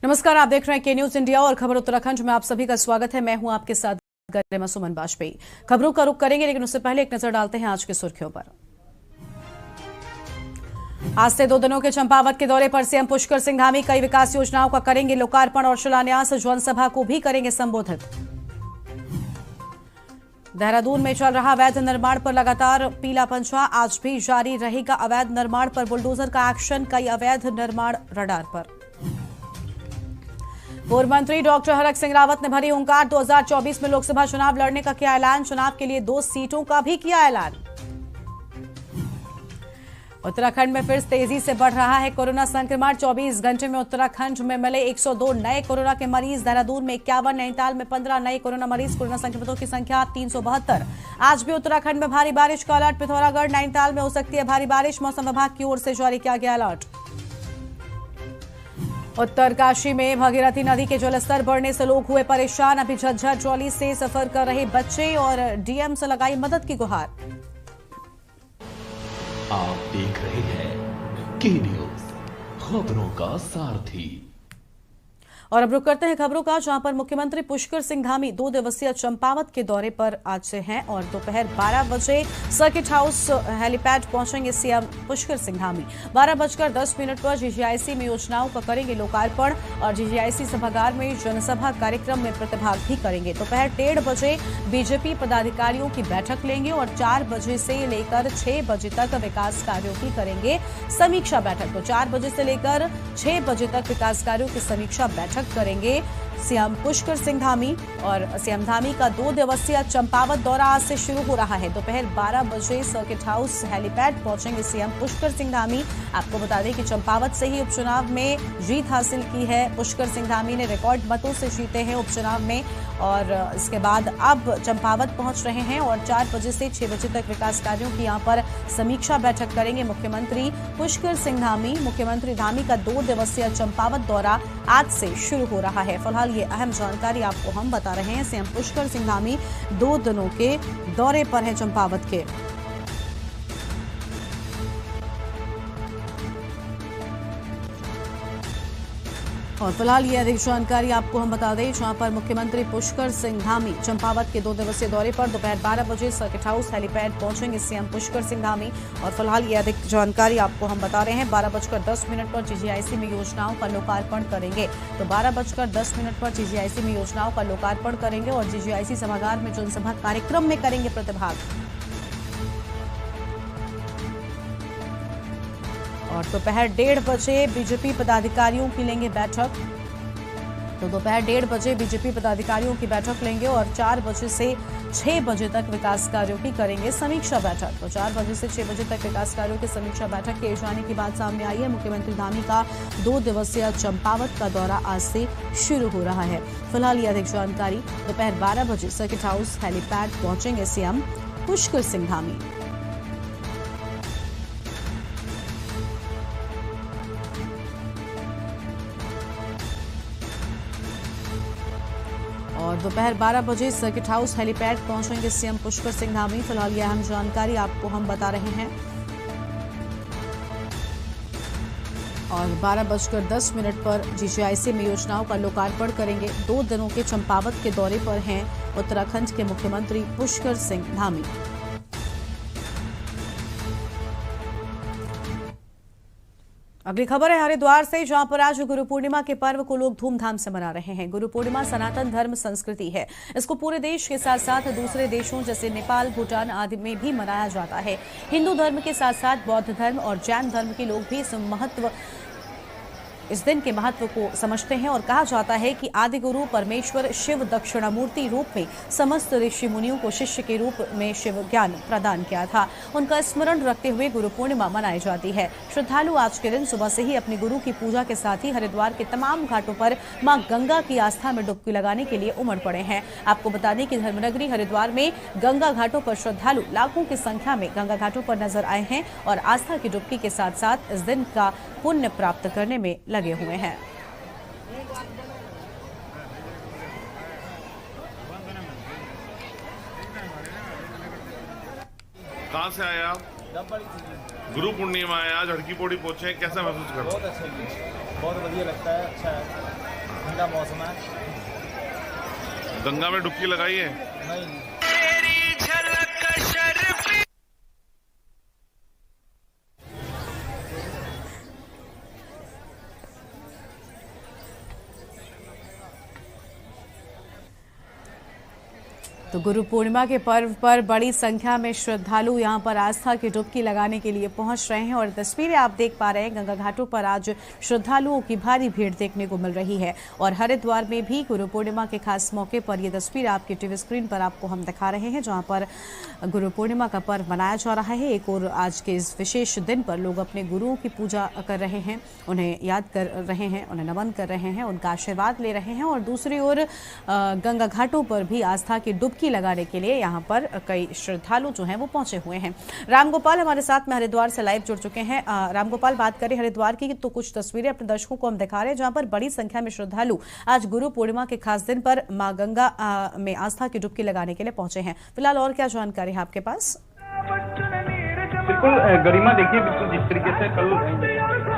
नमस्कार, आप देख रहे हैं के न्यूज इंडिया और खबर उत्तराखंड में आप सभी का स्वागत है। मैं हूं आपके साथ गरिमा सुमन वाजपेयी। खबरों का रुख करेंगे, लेकिन उससे पहले एक नजर डालते हैं आज की सुर्खियों पर। आज से 2 दिनों के चंपावत के दौरे पर सीएम पुष्कर सिंह धामी कई विकास योजनाओं का करेंगे लोकार्पण और शिलान्यास। जनसभा को भी करेंगे संबोधित। देहरादून में चल रहा अवैध निर्माण पर लगातार पीला पंचा, आज भी जारी रहेगा अवैध निर्माण पर बुलडोजर का एक्शन। कई अवैध निर्माण रडार पर। पूर्व मंत्री डॉक्टर हरक सिंह रावत ने भरी हुंकार, 2024 में लोकसभा चुनाव लड़ने का किया ऐलान। चुनाव के लिए 2 सीटों का भी किया ऐलान। उत्तराखंड में फिर तेजी से बढ़ रहा है कोरोना संक्रमण। 24 घंटे में उत्तराखंड में मिले 102 नए कोरोना के मरीज। देहरादून में 51, नैनीताल में 15 नए कोरोना मरीज। कोरोना संक्रमितों की संख्या 372। आज भी उत्तराखंड में भारी बारिश का अलर्ट। पिथौरागढ़, नैनीताल में हो सकती है भारी बारिश। मौसम विभाग की ओर से जारी किया गया अलर्ट। उत्तरकाशी में भागीरथी नदी के जलस्तर बढ़ने से लोग हुए परेशान। अभी झज्जर ट्रॉली से सफर कर रहे बच्चे और डीएम से लगाई मदद की गुहार। आप देख रहे हैं के न्यूज, खबरों का सारथी। और अब रुक करते हैं खबरों का, जहां पर मुख्यमंत्री पुष्कर सिंह धामी 2 दिवसीय चंपावत के दौरे पर आज से हैं और दोपहर 12 बजे सर्किट हाउस हेलीपैड पहुंचेंगे सीएम पुष्कर सिंह धामी। 12:10 पर जीजीआईसी में योजनाओं का करेंगे लोकार्पण और जीजीआईसी सभागार में जनसभा कार्यक्रम में प्रतिभाग भी करेंगे। दोपहर 1:30 बजे बीजेपी पदाधिकारियों की बैठक लेंगे और 4 बजे से लेकर 6 बजे तक विकास कार्यों की करेंगे समीक्षा बैठक। तो 4 बजे से लेकर 6 बजे तक विकास कार्यों की समीक्षा बैठक करेंगे सीएम पुष्कर सिंह धामी। और सीएम धामी का 2 दिवसीय चंपावत दौरा आज से शुरू हो रहा है। दोपहर 12 बजे सर्किट हाउस हेलीपैड पहुंचेंगे सीएम पुष्कर सिंह धामी। आपको बता दें कि चंपावत से ही उपचुनाव में जीत हासिल की है पुष्कर सिंह धामी ने। रिकॉर्ड मतों से जीते हैं उपचुनाव में और इसके बाद अब चंपावत पहुंच रहे हैं और 4 बजे से 6 बजे तक विकास कार्यों की यहां पर समीक्षा बैठक करेंगे मुख्यमंत्री पुष्कर सिंह धामी। मुख्यमंत्री धामी का 2 दिवसीय चंपावत दौरा आज से शुरू हो रहा है। फिलहाल ये अहम जानकारी आपको हम बता रहे हैं। सीएम पुष्कर सिंह धामी 2 दिनों के दौरे पर हैं चंपावत के। और फिलहाल ये अधिक जानकारी आपको हम बता दें, जहां पर मुख्यमंत्री पुष्कर सिंह धामी चंपावत के 2 दिवसीय दौरे पर दोपहर 12 बजे सर्किट हाउस हेलीपैड पहुंचेंगे सीएम पुष्कर सिंह धामी। और फिलहाल ये अधिक जानकारी आपको हम बता रहे हैं। 12:10 पर जीजीआईसी में योजनाओं का लोकार्पण करेंगे। तो 12:10 पर जीजीआईसी में योजनाओं का लोकार्पण करेंगे और जीजीआईसी सभागार में जनसभा कार्यक्रम में करेंगे प्रतिभाग। और दोपहर 1:30 बजे बीजेपी पदाधिकारियों की लेंगे बैठक। तो दोपहर 1:30 बजे बीजेपी पदाधिकारियों की बैठक लेंगे और 4 बजे से 6 बजे तक विकास कार्यों की करेंगे समीक्षा बैठक। तो 4 बजे से 6 बजे तक विकास कार्यों की समीक्षा बैठक किए जाने की बात सामने आई है। मुख्यमंत्री धामी का 2 दिवसीय चंपावत का दौरा आज से शुरू हो रहा है। फिलहाल ये अधिक जानकारी, दोपहर 12 बजे सर्किट हाउस हेलीपैड पहुंचेंगे सीएम पुष्कर सिंह धामी। और दोपहर 12 बजे सर्किट हाउस हेलीपैड पहुंचेंगे सीएम पुष्कर सिंह धामी। फिलहाल यह अहम जानकारी आपको हम बता रहे हैं। और 12:10 पर जीजीआईसी में योजनाओं का लोकार्पण करेंगे। 2 दिनों के चंपावत के दौरे पर हैं उत्तराखंड के मुख्यमंत्री पुष्कर सिंह धामी। अगली खबर है हरिद्वार से, जहां पर आज गुरु पूर्णिमा के पर्व को लोग धूमधाम से मना रहे हैं। गुरु पूर्णिमा सनातन धर्म संस्कृति है। इसको पूरे देश के साथ साथ दूसरे देशों जैसे नेपाल, भूटान आदि में भी मनाया जाता है। हिंदू धर्म के साथ साथ बौद्ध धर्म और जैन धर्म के लोग भी इस दिन के महत्व को समझते हैं और कहा जाता है कि आदि गुरु परमेश्वर शिव दक्षिणामूर्ति रूप में समस्त ऋषि मुनियों को शिष्य के रूप में शिव ज्ञान प्रदान किया था। उनका स्मरण रखते हुए गुरु पूर्णिमा मनाई जाती है। श्रद्धालु आज के दिन सुबह से ही अपने गुरु की पूजा के साथ ही हरिद्वार के तमाम घाटों पर मां गंगा की आस्था में डुबकी लगाने के लिए उमड़ पड़े हैं। आपको बता दें कि धर्मनगरी हरिद्वार में गंगा घाटों पर श्रद्धालु लाखों की संख्या में गंगा घाटों पर नजर आए हैं और आस्था की डुबकी के साथ साथ इस दिन का पुण्य प्राप्त करने में लगे हुए हैं। कहाँ से आए आप? गुरु पूर्णिमा है आज, हरकी पौड़ी पहुंचे हैं, कैसा महसूस कर रहे बहुत अच्छा जी, बहुत बढ़िया लगता है, अच्छा है, ठंडा मौसम है। गंगा में डुबकी लगाई है? नहीं। तो गुरु पूर्णिमा के पर्व पर बड़ी संख्या में श्रद्धालु यहां पर आस्था की डुबकी लगाने के लिए पहुंच रहे हैं और तस्वीरें आप देख पा रहे हैं। गंगा घाटों पर आज श्रद्धालुओं की भारी भीड़ देखने को मिल रही है और हरिद्वार में भी गुरु पूर्णिमा के खास मौके पर ये तस्वीर आपकी टीवी स्क्रीन पर आपको हम दिखा रहे हैं, जहां पर गुरु पूर्णिमा का पर्व मनाया जा रहा है। एक और आज के इस विशेष दिन पर लोग अपने गुरुओं की पूजा कर रहे हैं, उन्हें याद कर रहे हैं, उन्हें नमन कर रहे हैं, उनका आशीर्वाद ले रहे हैं और दूसरी ओर गंगा घाटों पर भी आस्था की डुबकी लगाने के लिए यहां पर कई श्रद्धालु जो हैं वो पहुंचे हुए हैं। रामगोपाल हमारे साथ में हरिद्वार से लाइव जुड़ चुके हैं। रामगोपाल, बात करें हरिद्वार की तो कुछ तस्वीरें अपने दर्शकों को हम दिखा रहे हैं, जहां पर बड़ी संख्या में श्रद्धालु आज गुरु पूर्णिमा के खास दिन पर मां गंगा में आस्था की डुबकी लगाने के लिए पहुंचे हैं। फिलहाल और क्या जानकारी है आपके पास? बिल्कुल गरिमा, देखिए बिल्कुल जिस तरीके से कल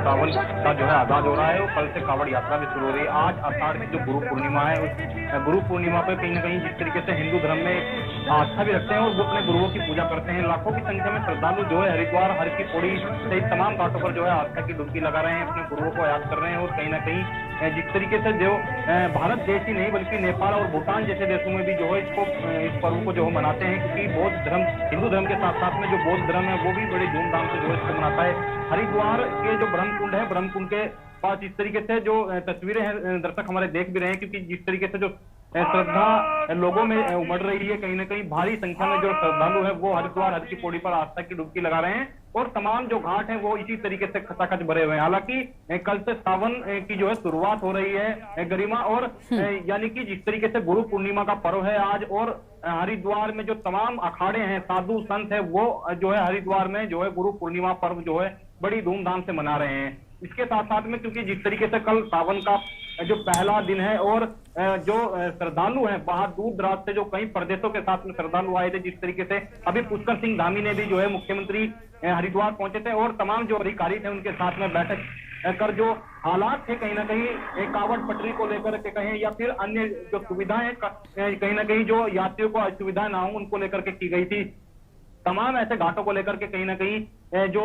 सावन का जो है आगाज हो रहा है और कल से कावड़ यात्रा भी शुरू हो रही है। आज आषाढ़ की जो गुरु पूर्णिमा है, उस गुरु पूर्णिमा पे कहीं ना कहीं जिस तरीके से हिंदू धर्म में आस्था भी रखते हैं और वो अपने गुरुओं की पूजा करते हैं। लाखों की संख्या में श्रद्धालु जो है हरिद्वार, हर की पौड़ी सहित तमाम घाटों पर जो है आस्था की डुबकी लगा रहे हैं, अपने गुरुओं को याद कर रहे हैं और कहीं ना कहीं जिस तरीके से जो भारत देश ही नहीं बल्कि नेपाल और भूटान जैसे देशों में भी जो है इस पर्व को जो है मनाते हैं, क्योंकि बौद्ध धर्म, हिंदू धर्म के साथ साथ में जो बौद्ध धर्म है वो भी बड़ी धूमधाम से जो है इसको मनाता है। हरिद्वार के जो ब्रह्मकुंड है, ब्रह्मकुंड के पास इस तरीके से जो तस्वीरें हैं दर्शक हमारे देख भी रहे हैं, क्योंकि जिस तरीके से जो श्रद्धा लोगों में उमड़ रही है, कहीं ना कहीं भारी संख्या में जो श्रद्धालु है वो हरिद्वार, हर की पौड़ी पर आस्था की डुबकी लगा रहे हैं और तमाम जो घाट हैं वो इसी तरीके से खचाखच भरे हुए हैं। हालांकि कल से सावन की जो है शुरुआत हो रही है गरिमा, और यानी कि जिस तरीके से गुरु पूर्णिमा का पर्व है आज, और हरिद्वार में जो तमाम अखाड़े हैं, साधु संत है, वो जो है हरिद्वार में जो है गुरु पूर्णिमा पर्व जो है बड़ी धूमधाम से मना रहे हैं। इसके साथ साथ में क्योंकि जिस तरीके से कल सावन का जो पहला दिन है और जो श्रद्धालु हैं बाहर दूर दराज से, जो कई प्रदेशों के साथ में श्रद्धालु आए थे, जिस तरीके से अभी पुष्कर सिंह धामी ने भी जो है मुख्यमंत्री हरिद्वार पहुंचे थे और तमाम जो अधिकारी थे उनके साथ में बैठक कर जो हालात थे कहीं ना कहीं कावड़ पटरी को लेकर के कहें या फिर अन्य जो सुविधाएं कहीं ना कहीं जो यात्रियों को असुविधा ना हो उनको लेकर के की गई थी। तमाम ऐसे घाटों को लेकर के कहीं ना कहीं जो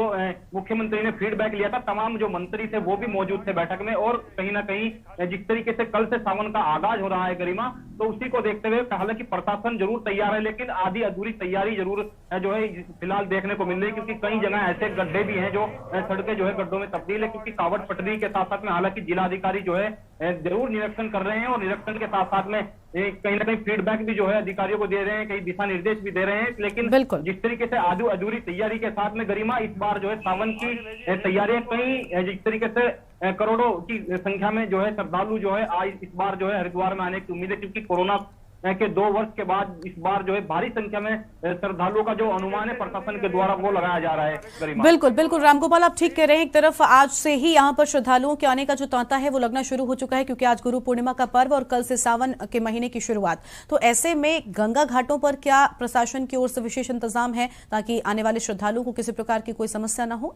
मुख्यमंत्री ने फीडबैक लिया था, तमाम जो मंत्री थे वो भी मौजूद थे बैठक में, और कहीं ना कहीं जिस तरीके से कल से सावन का आगाज हो रहा है गरिमा, तो उसी को देखते हुए हालांकि प्रशासन जरूर तैयार है, लेकिन आधी अधूरी तैयारी जरूर जो है फिलहाल देखने को मिल रही है, क्योंकि कई जगह ऐसे गड्ढे भी हैं जो सड़कें जो है गड्ढों में तब्दील है, क्योंकि कावड़ पटरी के साथ साथ में हालांकि जिलाधिकारी जो है जरूर निरीक्षण कर रहे हैं और निरीक्षण के साथ साथ में कहीं ना कहीं फीडबैक भी जो है अधिकारियों को दे रहे हैं, कई दिशा निर्देश भी दे रहे हैं, लेकिन जिस तरीके से आधी अधूरी तैयारी के साथ में गरिमा इस बार जो है सावन की तैयारियां कई जिस तरीके से करोड़ों की संख्या में जो है श्रद्धालु जो है आज इस बार जो है हरिद्वार में आने की उम्मीद है, क्योंकि कोरोना के 2 वर्ष के बाद इस बार जो है भारी संख्या में श्रद्धालुओं का जो अनुमान है प्रशासन के द्वारा वो लगाया जा रहा है गरिमा। बिल्कुल बिल्कुल रामगोपाल, आप ठीक कह रहे हैं। एक तरफ आज से ही यहाँ पर श्रद्धालुओं के आने का जो तांता है वो लगना शुरू हो चुका है, क्योंकि आज गुरु पूर्णिमा का पर्व और कल से सावन के महीने की शुरुआत। तो ऐसे में गंगा घाटों पर क्या प्रशासन की ओर से विशेष इंतजाम है ताकि आने वाले श्रद्धालुओं को किसी प्रकार की कोई समस्या न हो?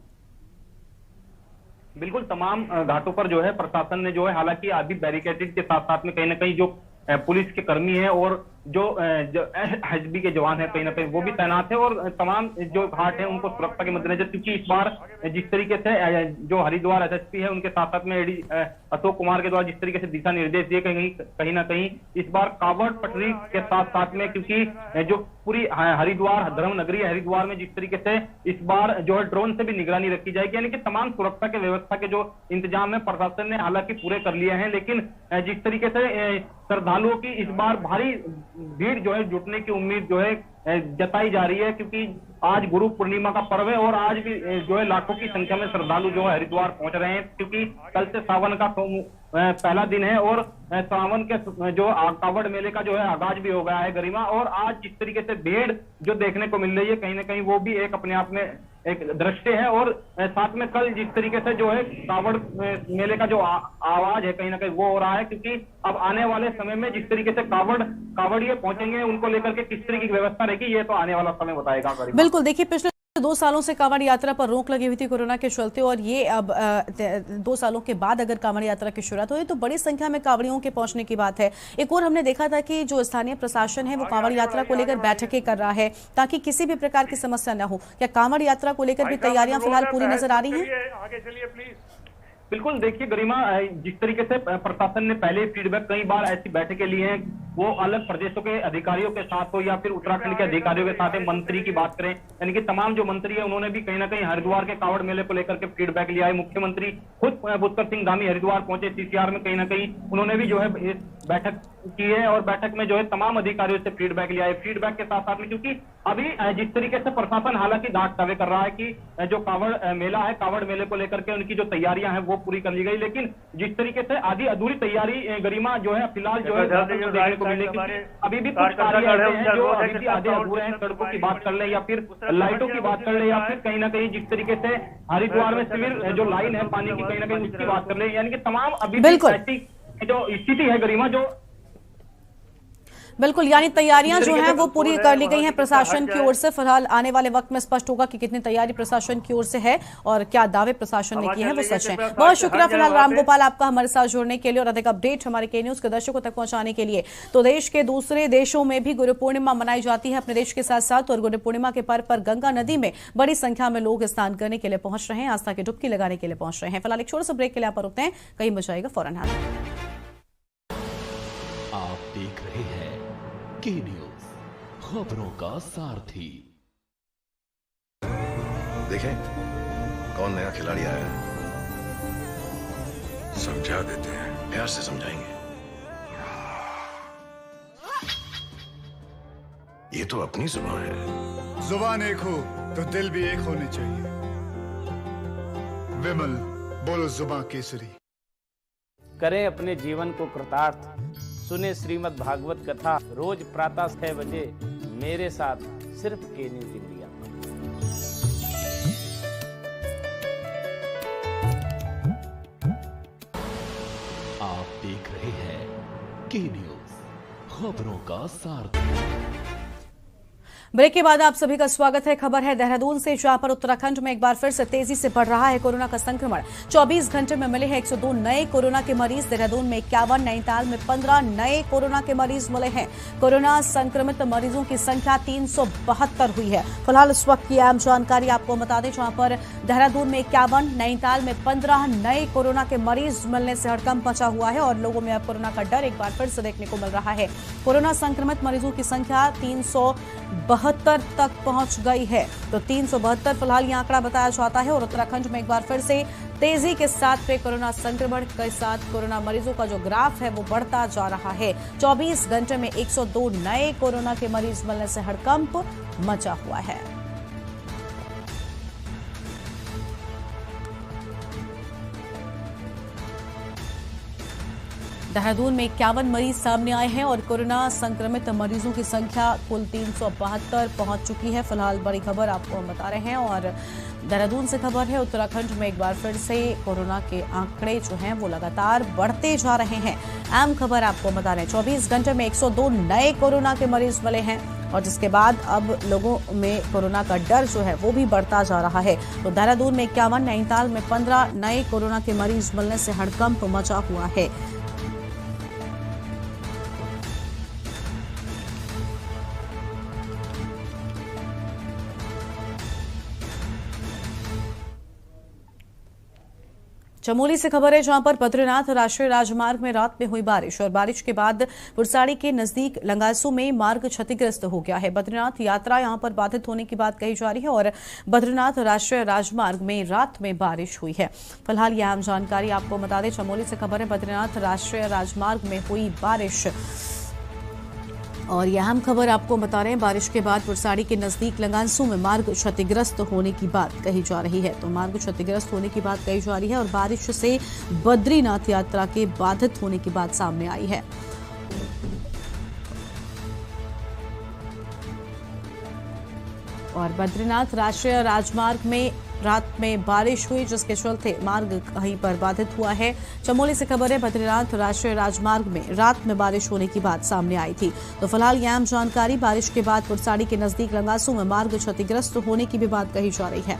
बिल्कुल, तमाम घाटों पर जो है प्रशासन ने जो है हालांकि आदि बैरिकेडिंग के साथ साथ में कहीं ना कहीं जो पुलिस के कर्मी हैं और जो एसबी के जवान हैं कहीं ना कहीं वो भी तैनात है, और तमाम जो घाट हैं उनको सुरक्षा के मद्देनजर, क्योंकि इस बार जिस तरीके से जो हरिद्वार एसएसपी है उनके साथ साथ में एडी अशोक कुमार के द्वारा जिस तरीके से दिशा निर्देश दिए, कहीं ना कहीं इस बार कावड़ पटरी के साथ साथ में, क्योंकि जो पूरी हरिद्वार धर्म नगरी हरिद्वार में जिस तरीके से इस बार जो है ड्रोन से भी निगरानी रखी जाएगी, यानी कि तमाम सुरक्षा के व्यवस्था के जो इंतजाम है प्रशासन ने हालांकि पूरे कर लिए हैं, लेकिन जिस तरीके से श्रद्धालुओं की इस बार भारी भीड़ जो है जुटने की उम्मीद जो है जताई जा रही है, क्योंकि आज गुरु पूर्णिमा का पर्व है और आज भी जो है लाखों की संख्या में श्रद्धालु जो है हरिद्वार पहुंच रहे हैं, क्योंकि कल से सावन का पहला दिन है और सावन के जो कावड़ मेले का जो है आगाज भी हो गया है गरिमा, और आज जिस तरीके से भीड़ जो देखने को मिल रही है कहीं ना कहीं वो भी एक अपने आप में एक दृश्य है, और साथ में कल जिस तरीके से जो है कावड़ मेले का जो आवाज है कहीं ना कहीं वो हो रहा है, क्योंकि अब आने वाले समय में जिस तरीके से कावड़िए पहुंचेंगे उनको लेकर के किस तरीके की व्यवस्था रहेगी ये तो आने वाला समय बताएगा। बिल्कुल, देखिए पिछले 2 सालों से कांवड़ यात्रा पर रोक लगी हुई थी कोरोना के चलते, और ये अब 2 सालों के बाद अगर कांवड़ यात्रा की शुरुआत हुई तो बड़ी संख्या में कांवड़ियों के पहुंचने की बात है। एक और हमने देखा था कि जो स्थानीय प्रशासन है वो कांवड़ यात्रा को लेकर बैठकें कर रहा है ताकि किसी भी प्रकार की समस्या न हो। क्या कांवड़ यात्रा को लेकर भी तैयारियां फिलहाल पूरी नजर आ रही हैं? आगे चलिए प्लीज। बिल्कुल, देखिए गरिमा, जिस तरीके से प्रशासन ने पहले फीडबैक कई बार ऐसी बैठकें ली हैं, वो अलग प्रदेशों के अधिकारियों के साथ हो या फिर उत्तराखंड के अधिकारियों के साथ, मंत्री की बात करें, यानी कि तमाम जो मंत्री है उन्होंने भी कहीं ना कहीं हरिद्वार के कांवड़ मेले को लेकर के फीडबैक लिया है। मुख्यमंत्री खुद बुद्धकर सिंह धामी हरिद्वार पहुंचे, सीसीआर में कहीं ना कहीं उन्होंने भी जो है इस बैठक की है और बैठक में जो है तमाम अधिकारियों से फीडबैक लिया है। फीडबैक के साथ साथ में क्योंकि अभी जिस तरीके से प्रशासन हालांकि दांत दावे कर रहा है कि जो कांवड़ मेला है, कांवड़ मेले को लेकर के उनकी जो तैयारियां हैं वो पूरी कर ली गई, लेकिन जिस तरीके से आधी अधूरी तैयारी गरिमा जो है फिलहाल जो है देखने को मिलेगी। अभी भी कुछ कार्य ऐसे हैं जो अभी भी आधे अधूरे हैं। सड़कों की बात कर ले या फिर लाइटों की बात कर ले या फिर कहीं ना कहीं जिस तरीके से हरिद्वार में शिविर जो लाइन है पानी की, कहीं ना कहीं उसकी बात कर ले, यानी कि तमाम अभी ऐसी जो स्थिति है गरिमा जो बिल्कुल, यानी तैयारियां जो हैं वो पूरी कर ली गई हैं प्रशासन की ओर से। फिलहाल आने वाले वक्त में स्पष्ट होगा कि कितनी तैयारी प्रशासन की ओर से है और क्या दावे प्रशासन ने किए हैं वो सच है। बहुत शुक्रिया फिलहाल रामगोपाल आपका हमारे साथ जुड़ने के लिए और अधिक अपडेट हमारे के न्यूज के दर्शकों तक पहुंचाने के लिए। तो देश के दूसरे देशों में भी गुरु पूर्णिमा मनाई जाती है अपने देश के साथ साथ, और गुरु पूर्णिमा के पर्व पर गंगा नदी में बड़ी संख्या में लोग स्नान करने के लिए पहुंच रहे हैं, आस्था की डुबकी लगाने के लिए पहुंच रहे हैं। फिलहाल एक छोटे से ब्रेक के लिए आप रुकते हैं, कहीं मचाएगा फौरन हाल। आप देख रहे हैं के न्यूज, खबरों का सारथी। देखें कौन नया खिलाड़ी आया है, समझा देते हैं, प्यार से समझाएंगे। ये तो अपनी जुबान है। जुबान एक हो तो दिल भी एक होने चाहिए। विमल बोलो जुबान केसरी। करें अपने जीवन को कृतार्थ, सुने श्रीमद् भागवत कथा रोज प्रातः 6 बजे मेरे साथ सिर्फ के न्यूज इंडिया पर। आप देख रहे हैं के न्यूज, खबरों का सारथी। ब्रेक के बाद आप सभी का स्वागत है। खबर है देहरादून से, जहां पर उत्तराखंड में एक बार फिर से तेजी से बढ़ रहा है कोरोना का संक्रमण। 24 घंटे में मिले हैं 102 नए कोरोना के मरीज। देहरादून में 51, नैनीताल में 15 नए कोरोना के मरीज मिले हैं। कोरोना संक्रमित मरीजों की संख्या 372 हुई है। फिलहाल इस वक्त की अहम जानकारी आपको बता दें, जहां पर देहरादून में 51, नैनीताल में 15 नए कोरोना के मरीज मिलने से हड़कंप मचा हुआ है और लोगों में अब कोरोना का डर एक बार फिर से देखने को मिल रहा है। कोरोना संक्रमित मरीजों की संख्या 372 तक पहुंच गई है। तो 372 फिलहाल यह आंकड़ा बताया जाता है और उत्तराखंड में एक बार फिर से तेजी के साथ कोरोना संक्रमण के साथ कोरोना मरीजों का जो ग्राफ है वो बढ़ता जा रहा है। 24 घंटे में 102 नए कोरोना के मरीज मिलने से हड़कंप मचा हुआ है। देहरादून में 51 मरीज सामने आए हैं और कोरोना संक्रमित मरीजों की संख्या कुल 372 पहुंच चुकी है। फिलहाल बड़ी खबर आपको हम बता रहे हैं और देहरादून से खबर है, उत्तराखंड में एक बार फिर से कोरोना के आंकड़े जो हैं वो लगातार बढ़ते जा रहे हैं। अहम खबर आपको बता रहे हैं, 24 घंटे में 102 नए कोरोना के मरीज मिले हैं और जिसके बाद अब लोगों में कोरोना का डर जो है वो भी बढ़ता जा रहा है। तो देहरादून में 51, नैनीताल में 15 नए कोरोना के मरीज मिलने से हड़कंप मचा हुआ है। चमोली से खबर है, जहां पर बद्रीनाथ राष्ट्रीय राजमार्ग में रात में हुई बारिश और बारिश के बाद पुरसाड़ी के नजदीक लंगासू में मार्ग क्षतिग्रस्त हो गया है। बद्रीनाथ यात्रा यहां पर बाधित होने की बात कही जा रही है और बद्रीनाथ राष्ट्रीय राजमार्ग में रात में बारिश हुई है। फिलहाल यह अहम जानकारी आपको बता दें, चमोली से खबर है, बद्रीनाथ राष्ट्रीय राजमार्ग में हुई बारिश और यह अहम खबर आपको बता रहे हैं, बारिश के बाद पुरसाड़ी के नजदीक लंगासू में मार्ग क्षतिग्रस्त होने की बात कही जा रही है। तो मार्ग क्षतिग्रस्त होने की बात कही जा रही है और बारिश से बद्रीनाथ यात्रा के बाधित होने की बात सामने आई है। और बद्रीनाथ राष्ट्रीय राजमार्ग में रात में बारिश हुई, जिसके चलते मार्ग कहीं पर बाधित हुआ है। चमोली से खबर है, बद्रीनाथ राष्ट्रीय राजमार्ग में रात में बारिश होने की बात सामने आई थी। तो फिलहाल ये अहम जानकारी। बारिश के बाद पुरसाड़ी के नजदीक लंगासू में मार्ग क्षतिग्रस्त होने की भी बात कही जा रही है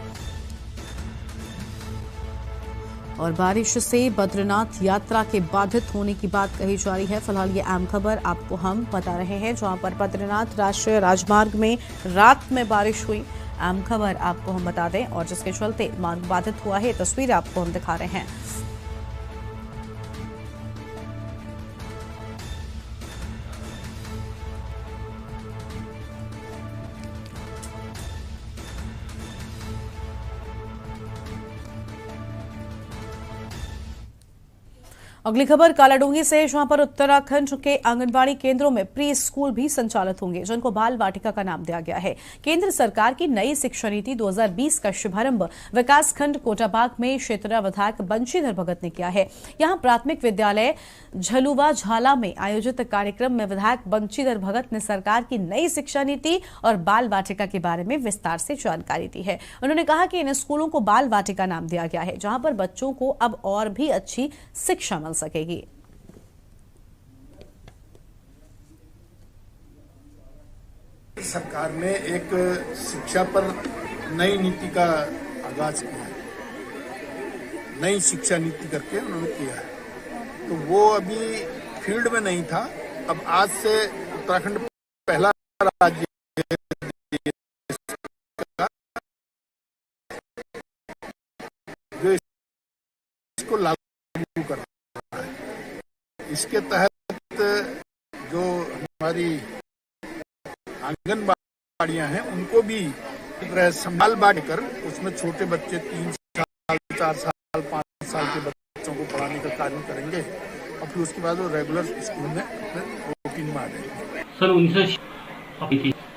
और बारिश से बद्रीनाथ यात्रा के बाधित होने की बात कही जा रही है। फिलहाल ये अहम खबर आपको हम बता रहे हैं, जहां पर बद्रीनाथ राष्ट्रीय राजमार्ग में रात में बारिश हुई। अहम खबर आपको हम बता दें और जिसके चलते मार्ग बाधित हुआ है। तस्वीर आपको हम दिखा रहे हैं। अगली खबर कालाडूंगी से, जहां पर उत्तराखंड के आंगनबाड़ी केंद्रों में प्री स्कूल भी संचालित होंगे, जिनको बाल वाटिका का नाम दिया गया है। केंद्र सरकार की नई शिक्षा नीति 2020 का शुभारंभ विकासखंड कोटाबाग में क्षेत्रीय विधायक बंशीधर भगत ने किया है। यहां प्राथमिक विद्यालय झलुवा झाला में आयोजित कार्यक्रम में विधायक बंशीधर भगत ने सरकार की नई शिक्षा नीति और बाल वाटिका के बारे में विस्तार से जानकारी दी है। उन्होंने कहा कि इन स्कूलों को बाल वाटिका नाम दिया गया है, जहां पर बच्चों को अब और भी अच्छी शिक्षा मिल सकेगी। सरकार ने एक शिक्षा पर नई नीति का आगाज किया है, नई शिक्षा नीति करके उन्होंने किया है। तो वो अभी फील्ड में नहीं था। अब आज से उत्तराखंड पहला राज्य जो इसको लागू कर रहा है। इसके तहत जो हमारी आंगनबाड़ियां हैं उनको भी संभाल बांटकर उसमें छोटे बच्चे 3 साल 4 साल 5 साल के बच्चों को पढ़ाने का कार्य करेंगे और फिर उसके बाद वो रेगुलर स्कूल में रूटीन में आ जाएंगे। सर 19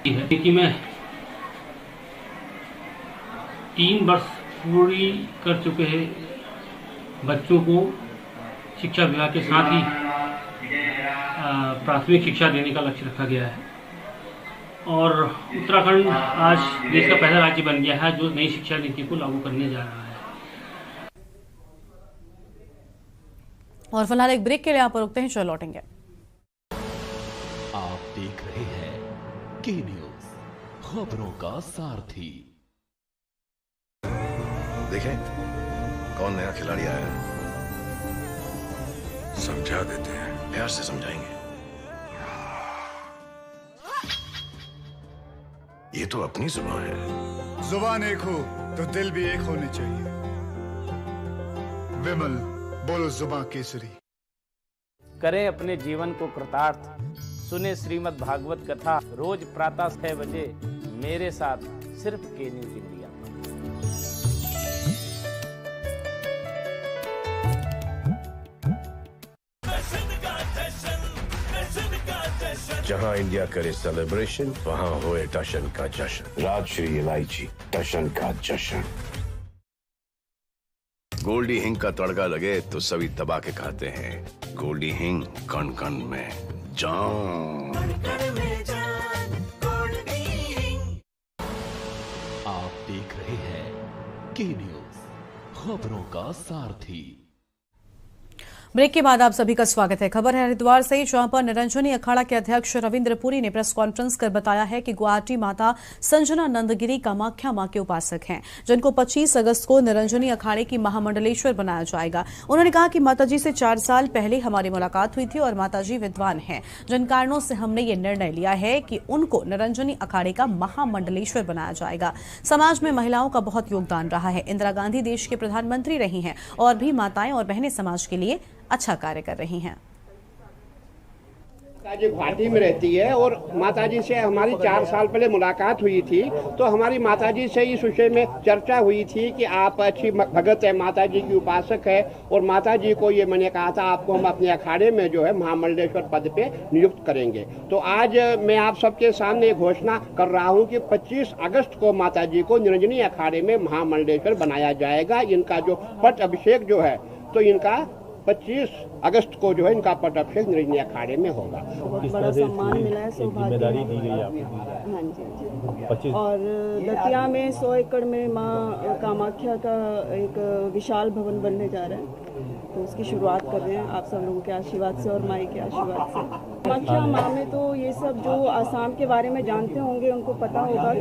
है कि मैं 3 वर्ष पूरी कर चुके हैं। बच्चों को शिक्षा विभाग के साथ ही प्राथमिक शिक्षा देने का लक्ष्य रखा गया है और उत्तराखंड आज देश का पहला राज्य बन गया है जो नई शिक्षा नीति को लागू करने जा रहा है। और फिलहाल एक ब्रेक के लिए यहाँ पर रुकते हैं, चलो लौटेंगे। आप देख रहे हैं के न्यूज, खबरों का सारथी। देखें कौन नया खिलाड़ी आया है, समझा देते हैं, प्यार से समझाएंगे। ये तो अपनी जुबान है। जुबान एक हो तो दिल भी एक होने चाहिए। विमल बोलो जुबान केसरी। करें अपने जीवन को कृतार्थ, सुने श्रीमद् भागवत कथा रोज प्रातः 6 बजे मेरे साथ सिर्फ के न्यूज इंडिया। जहां इंडिया करे सेलिब्रेशन, वहां होए टशन का जश्न। राजश्री इलायची टशन का जश्न। गोल्डी हिंग का तड़का लगे तो सभी दबा के खाते हैं। गोल्डी हिंग कण कण में जान। आप देख रहे हैं के न्यूज, खबरों का सारथी। ब्रेक के बाद आप सभी का स्वागत है। खबर है हरिद्वार से, जहां पर निरंजनी अखाड़ा के अध्यक्ष रविंद्र पुरी ने प्रेस कॉन्फ्रेंस कर बताया है कि गुवाहाटी माता संजना नंदगिरी कामाख्या मां के उपासक हैं, जिनको 25 अगस्त को निरंजनी अखाड़े की महामंडलेश्वर बनाया जाएगा। उन्होंने कहा कि माताजी से 4 साल पहले हमारी मुलाकात हुई थी और माताजी विद्वान हैं, जिन कारणों से हमने ये निर्णय लिया है कि उनको निरंजनी अखाड़े का महामंडलेश्वर बनाया जाएगा। समाज में महिलाओं का बहुत योगदान रहा है। इंदिरा गांधी देश के प्रधानमंत्री रही हैं और भी माताएं और बहनें समाज के लिए अच्छा कार्य कर रही हैं। माताजी गुवाहाटी में रहती है और माताजी से हमारी 4 साल पहले मुलाकात हुई थी, तो हमारी माताजी से इस विषय में चर्चा हुई थी कि आप अच्छी भगत है, माताजी की उपासक है और माताजी को ये मैंने कहा था आपको हम अपने अखाड़े में जो है महामंडलेश्वर पद पे नियुक्त करेंगे। तो आज मैं आप सबके सामने घोषणा कर रहा हूँ कि 25 अगस्त को माताजी को निरंजनी अखाड़े में महामंडलेश्वर बनाया जाएगा। इनका जो पट अभिषेक जो है तो इनका 25 अगस्त को जो है इनका पट अभिषेक निरंजनी अखाड़े में होगा। बहुत बड़ा सम्मान मिला है, जिम्मेदारी दी गई आपको। हाँ जी। और दतिया में 100 एकड़ में माँ कामाख्या का एक विशाल भवन बनने जा रहा है, तो उसकी शुरुआत कर रहे हैं आप सब लोगों के आशीर्वाद से और माई के आशीर्वाद से। कामाख्या माँ में तो ये सब जो आसाम के बारे में जानते होंगे उनको पता होगा कि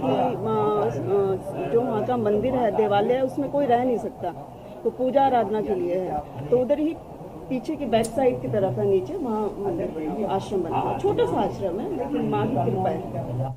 जो वहाँ का मंदिर है, देवालय है, उसमें कोई रह नहीं सकता, तो पूजा आराधना के लिए है। तो उधर ही पीछे की बैक साइड की तरफ है, नीचे वहाँ आश्रम बना है, छोटा सा आश्रम है, लेकिन माँ की कृपा है।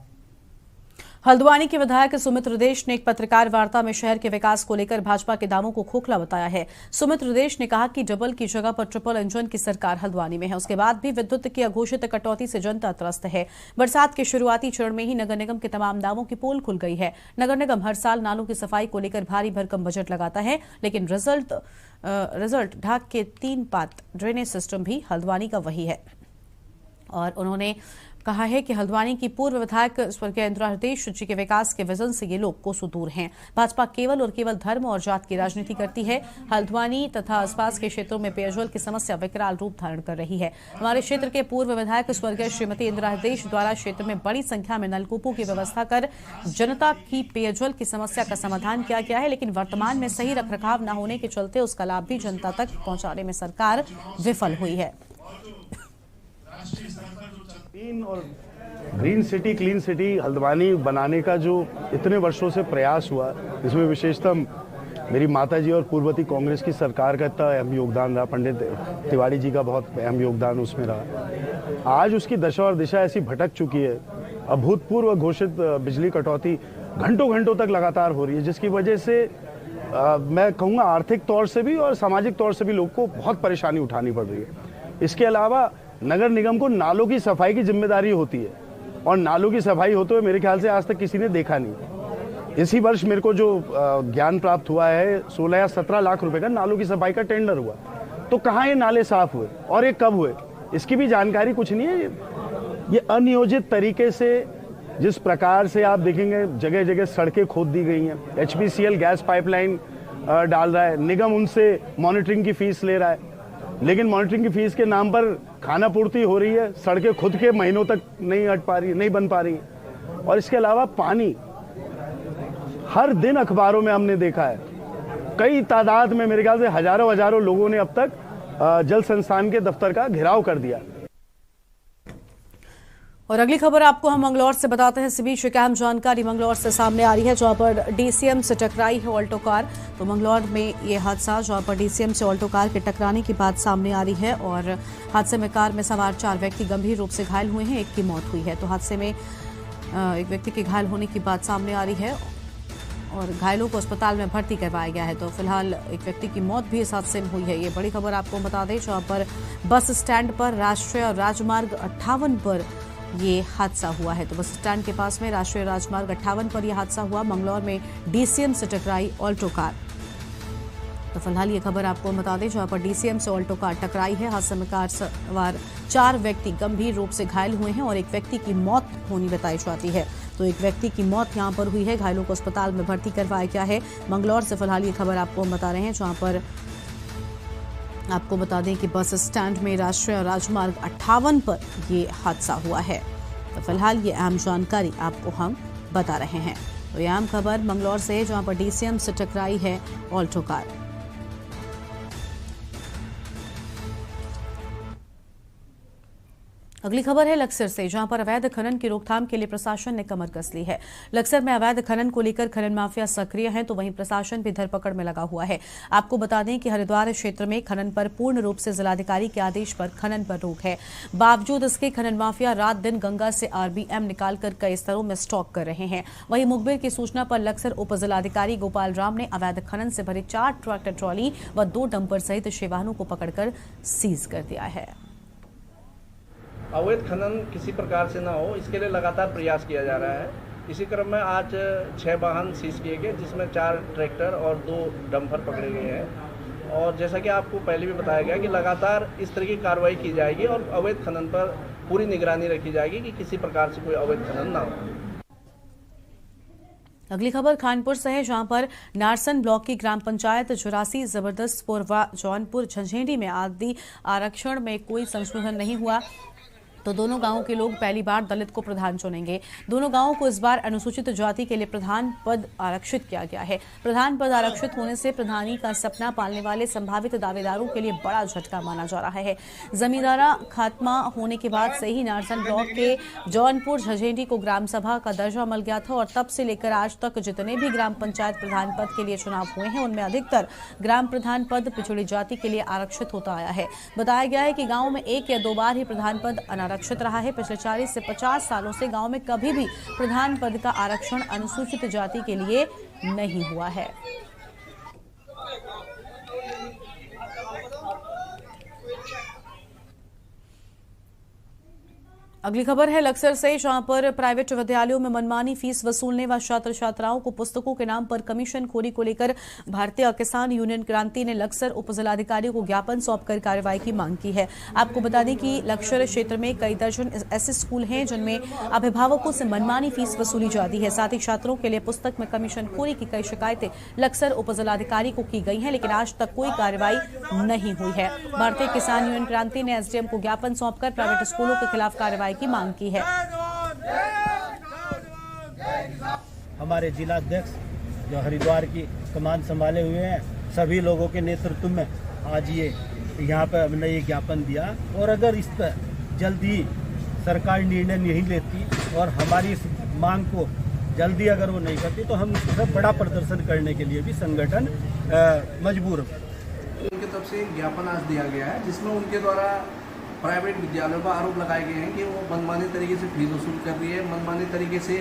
हल्द्वानी के विधायक सुमित्र देश ने एक पत्रकार वार्ता में शहर के विकास को लेकर भाजपा के दावों को खोखला बताया है। सुमित्र देश ने कहा कि डबल की जगह पर ट्रिपल इंजन की सरकार हल्द्वानी में है, उसके बाद भी विद्युत की अघोषित कटौती से जनता त्रस्त है। बरसात के शुरुआती चरण में ही नगर निगम के तमाम दावों की पोल खुल गई है। नगर निगम हर साल नालों की सफाई को लेकर भारी भरकम बजट लगाता है, लेकिन रिजल्ट ढाक के 3 पात ड्रेनेज सिस्टम भी हल्द्वानी का वही है। और उन्होंने कहा है कि हल्द्वानी की पूर्व विधायक स्वर्गीय इंदिरा हृदयेश जी के विकास के विजन से ये लोग कोसों दूर हैं। भाजपा केवल और केवल धर्म और जात की राजनीति करती है। हल्द्वानी तथा आसपास के क्षेत्रों में पेयजल की समस्या विकराल रूप धारण कर रही है। हमारे क्षेत्र के पूर्व विधायक स्वर्गीय श्रीमती इंदिरा हृदयेश द्वारा क्षेत्र में बड़ी संख्या में नलकूपों की व्यवस्था कर जनता की पेयजल की समस्या का समाधान किया गया है, लेकिन वर्तमान में सही रखरखाव न होने के चलते उसका लाभ भी जनता तक पहुंचाने में सरकार विफल हुई है। और green city clean city Haldwani बनाने का जो इतने वर्षों से प्रयास हुआ, इसमें विशेषतः मेरी माताजी और पूर्ववर्ती कांग्रेस की सरकार का इतना अहम योगदान रहा, पंडित तिवारी जी का बहुत अहम योगदान उसमें रहा। आज उसकी दशा और दिशा ऐसी भटक चुकी है, अभूतपूर्व घोषित बिजली कटौती घंटों घंटों तक लगातार हो रही है, जिसकी वजह से मैं कहूँगा आर्थिक तौर से भी और सामाजिक तौर से भी लोग को बहुत परेशानी उठानी पड़ रही है। इसके अलावा नगर निगम को नालों की सफाई की जिम्मेदारी होती है, और नालों की सफाई होते हुए मेरे ख्याल से आज तक किसी ने देखा नहीं। इसी वर्ष मेरे को जो ज्ञान प्राप्त हुआ है 16 या 17 लाख रुपए का नालों की सफाई का टेंडर हुआ, तो कहाँ ये नाले साफ हुए और ये कब हुए, इसकी भी जानकारी कुछ नहीं है। ये अनियोजित तरीके से जिस प्रकार से आप देखेंगे जगह जगह सड़कें खोद दी गई हैं, HPCL गैस पाइपलाइन डाल रहा है, निगम उनसे मॉनिटरिंग की फीस ले रहा है, लेकिन मॉनिटरिंग की फीस के नाम पर खाना पूर्ति हो रही है, सड़कें खुद के महीनों तक नहीं बन पा रही हैं। और इसके अलावा पानी, हर दिन अखबारों में हमने देखा है कई तादाद में, मेरे ख्याल से हजारों लोगों ने अब तक जल संस्थान के दफ्तर का घेराव कर दिया। और अगली खबर आपको हम मंगलौर से बताते हैं। इस बीच एक अहम जानकारी मंगलौर से सामने आ रही है, जहां पर DCM से टकराई है ऑल्टो कार। तो मंगलौर में ये हादसा, जहां पर DCM से ऑल्टो कार के टकराने की बात सामने आ रही है, और हादसे में कार में सवार 4 व्यक्ति गंभीर रूप से घायल हुए हैं, एक की मौत हुई है। तो हादसे में एक व्यक्ति के घायल होने की बात सामने आ रही है और घायलों को अस्पताल में भर्ती करवाया गया है। तो फिलहाल एक व्यक्ति की मौत भी इस हादसे में हुई है। ये बड़ी खबर आपको बता दें, जहां पर बस स्टैंड पर राष्ट्रीय राजमार्ग 58 पर ये हादसा हुआ है। तो बस स्टैंड के पास में राष्ट्रीय राजमार्ग 58 पर यह हादसा हुआ। मंगलौर में DCM से टकराई ऑल्टो कार। तो फिलहाल ये खबर आपको बता दें, जहां पर DCM से ऑल्टो कार टकराई है। हादसे में कार सवार 4 व्यक्ति गंभीर रूप से घायल हुए हैं और एक व्यक्ति की मौत होनी बताई जाती है। तो एक व्यक्ति की मौत यहां पर हुई है, घायलों को अस्पताल में भर्ती करवाया गया है। मंगलौर से फिलहाल ये खबर आपको बता रहे हैं, जहां पर आपको बता दें कि बस स्टैंड में राष्ट्रीय राजमार्ग 58 पर ये हादसा हुआ है। तो फिलहाल ये अहम जानकारी आपको हम बता रहे हैं। तो ये अहम खबर मंगलौर से है, जहां पर DCM से टकराई है ऑल्टो कार। अगली खबर है लक्सर से, जहां पर अवैध खनन की रोकथाम के लिए प्रशासन ने कमर कस ली है। लक्सर में अवैध खनन को लेकर खनन माफिया सक्रिय हैं, तो वहीं प्रशासन भी धरपकड़ में लगा हुआ है। आपको बता दें कि हरिद्वार क्षेत्र में खनन पर पूर्ण रूप से जिलाधिकारी के आदेश पर खनन पर रोक है। बावजूद इसके खनन माफिया रात दिन गंगा से RBM निकालकर कई स्तरों में स्टॉक कर रहे हैं। वहीं मुखबिर की सूचना पर लक्सर उप जिलाधिकारी गोपाल राम ने अवैध खनन से भरे 4 ट्रैक्टर ट्रॉली व 2 डंपर सहित 6 वाहनों को पकड़कर सीज कर दिया है। अवैध खनन किसी प्रकार से ना हो, इसके लिए लगातार प्रयास किया जा रहा है। इसी क्रम में आज 6 वाहन सीज किए गए, जिसमें 4 ट्रैक्टर और 2 डंपर पकड़े गए हैं। और जैसा कि आपको पहले भी बताया गया कि लगातार इस तरह की कार्रवाई की जाएगी और अवैध खनन पर पूरी निगरानी रखी जाएगी कि किसी प्रकार से कोई अवैध खनन ना हो। अगली खबर खानपुर से है, जहां पर नारसन ब्लॉक की ग्राम पंचायत 84 जबरदस्तपुर व जौनपुर झंझेड़ी में आदि आरक्षण में कोई संशोधन नहीं हुआ, तो दोनों गांवों के लोग पहली बार दलित को प्रधान चुनेंगे। दोनों गांवों को इस बार अनुसूचित जाति के लिए प्रधान पद आरक्षित किया गया है। प्रधान पद आरक्षित होने से प्रधानी का सपना पालने वाले संभावित दावेदारों के लिए बड़ा झटका माना जा रहा है। जमींदारा खात्मा होने के बाद से ही नारसन ब्लॉक के जौनपुर झंझेड़ी को ग्राम सभा का दर्जा मिल गया था और तब से लेकर आज तक जितने भी ग्राम पंचायत प्रधान पद के लिए चुनाव हुए हैं, उनमें अधिकतर ग्राम प्रधान पद पिछड़ी जाति के लिए आरक्षित होता आया है। बताया गया है कि गाँव में 1 या 2 बार ही प्रधान पद आरक्षित रहा है। पिछले 40 से 50 सालों से गांव में कभी भी प्रधान पद का आरक्षण अनुसूचित जाति के लिए नहीं हुआ है। अगली खबर है लक्सर से, जहां पर प्राइवेट विद्यालयों में मनमानी फीस वसूलने व छात्र छात्राओं को पुस्तकों के नाम पर कमीशन खोरी को लेकर भारतीय किसान यूनियन क्रांति ने लक्सर उपजिलाधिकारी को ज्ञापन सौंपकर कार्रवाई की मांग की है। आपको बता दें कि लक्सर क्षेत्र में कई दर्जन ऐसे स्कूल हैं जिनमें अभिभावकों से मनमानी फीस वसूली जाती है। साथ ही छात्रों के लिए पुस्तक में कमीशन खोरी की कई शिकायतें लक्सर उपजिलाधिकारी को की गई हैं, लेकिन आज तक कोई कार्रवाई नहीं हुई है। भारतीय किसान यूनियन क्रांति ने एसडीएम को ज्ञापन सौंपकर प्राइवेट स्कूलों के खिलाफ कार्रवाई की मांग की है। हमारे जिला अध्यक्ष जो हरिद्वार की कमान संभाले हुए हैं, सभी लोगों के नेतृत्व में आज ये यहाँ पर हमने ये ज्ञापन दिया, और अगर इस पर जल्दी सरकार निर्णय नहीं लेती और हमारी इस मांग को जल्दी अगर वो नहीं करती तो हम इसका बड़ा प्रदर्शन करने के लिए भी संगठन मजबूर है। उनकी तरफ से ज्ञापन आज दिया गया है, जिसमें उनके द्वारा प्राइवेट विद्यालयों पर आरोप लगाए गए हैं कि वो मनमानी तरीके से फीस वसूल कर रही है, मनमानी तरीके से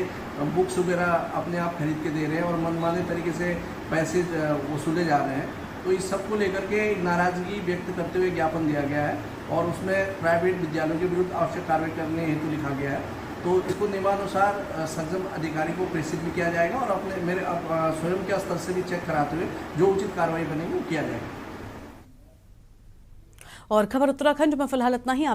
बुक्स वगैरह अपने आप खरीद के दे रहे हैं और मनमानी तरीके से पैसे वसूले जा रहे हैं। तो इस सब को लेकर के नाराजगी व्यक्त करते हुए ज्ञापन दिया गया है और उसमें प्राइवेट विद्यालयों के विरुद्ध आवश्यक कार्रवाई करने हेतु लिखा गया है। तो इसको नियमानुसार सक्षम अधिकारी को प्रेषित भी किया जाएगा और अपने मेरे स्वयं के स्तर से भी चेक कराते हुए जो उचित कार्रवाई बनेगी वो किया जाएगा। और खबर उत्तराखंड में फिलहाल इतना ही।